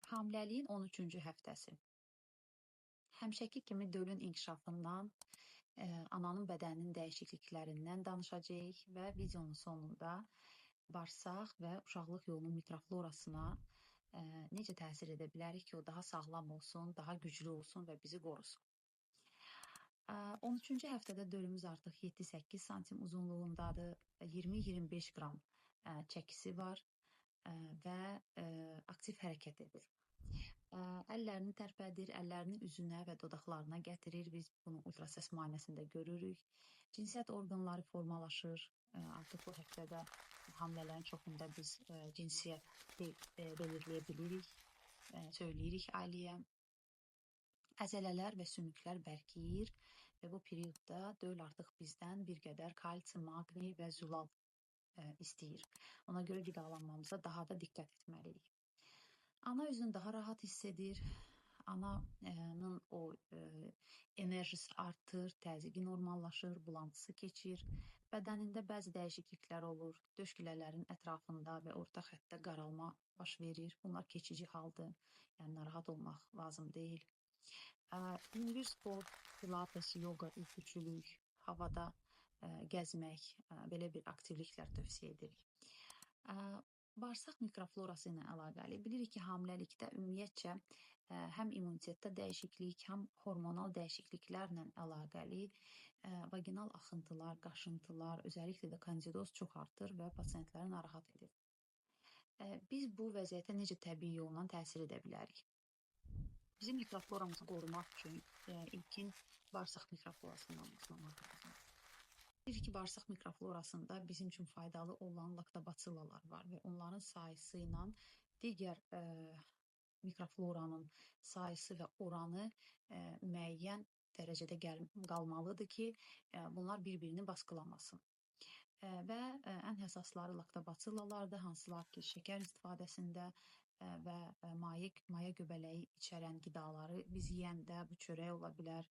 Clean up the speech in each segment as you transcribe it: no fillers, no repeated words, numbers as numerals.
Hamiləliyin 13-cü həftəsi. Həmişəki kimi dölün inkişafından, ananın bədəninin dəyişikliklərindən danışacağıq və videonun sonunda bağırsaq və uşaqlıq yolunun mikroflorasına necə təsir edə bilərik ki, o daha sağlam olsun, daha güclü olsun və bizi qorusun. 13-cü həftədə dölümüz artıq 7-8 santim uzunluğundadır, 20-25 qram çəkisi var və aktiv hərəkət edir. Əllərini tərpədir, əllərini üzünə və dodaqlarına gətirir. Biz bunu ultrasəs müayinəsində görürük. Cinsiyyət orqanları formalaşır. Artıq bu həftədə hamilələrin çoxunda biz cinsiyyəti belirləyə bilirik, söyləyirik ailəyə. Əzələlər və sümüklər bərkiyir və bu periodda döl artıq bizdən bir qədər kalsium, maqni və zülal istəyir. Ona görə qidalanmamıza daha da diqqət etməliyik. Ana özünü daha rahat hiss edir. Ananın o enerjisi artır, təzyiqi normallaşır, bulantısı keçir. Bədənində bəzi dəyişikliklər olur. Döşkülələrin ətrafında və orta xəttdə qaralma baş verir. Bunlar keçici haldır. Yəni narahat olmaq lazım deyil. Yüngül sport, pilates, yoga, ülküçülük, havada gəzmək, belə bir aktivliklər tövsiyə edirik. Bağırsaq mikroflorası ilə əlaqəli. Bilirik ki, hamiləlikdə ümumiyyətcə həm immunitetdə dəyişiklik, həm hormonal dəyişikliklərlə əlaqəli vaginal axıntılar, qaşıntılar, özəlliklə də kandidoz çox artır və pasientləri narahat edir. Biz bu vəziyyətə necə təbii yolla təsir edə bilərik? Bizim mikrofloramızı qorumaq üçün ilkin bağırsaq mikroflorasından başlamaq lazımdır. Bilirik ki, bağırsaq mikroflorasında bizim üçün faydalı olan laktobatsillalar var və onların sayısı ilə digər mikrofloranın sayısı və oranı müəyyən dərəcədə qalmalıdır ki, bunlar bir-birini basqılamasın. Və ən həssasları laktobatsillalardır, hansılar ki, şəkər istifadəsində və maya göbələyi içərən qidaları biz yeyəndə bu çörək ola bilər,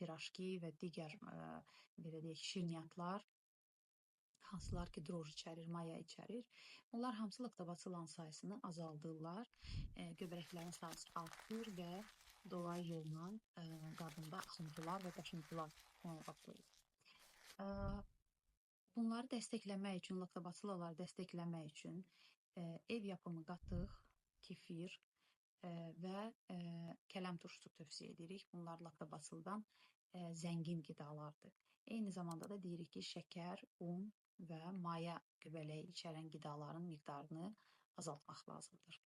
pirajki və digər belə deyək, şirniyyatlar, hansılar ki, droj içərir, maya içərir. Bunlar hamısı laktobatsillanın sayısını azaldırlar, göbələklərin sayısı artır və dolayı yolla qadında axıntılar və qaşıntılar başlayır. Bunları dəstəkləmək üçün, laktobatsillaları dəstəkləmək üçün ev yapımı qatıq, kefir və kələm turşusu tövsiyə edirik. Bunlar laktobatsildan zəngin qidalardır. Eyni zamanda da deyirik ki, şəkər, un və maya göbələyi içərən qidaların miqdarını azaltmaq lazımdır.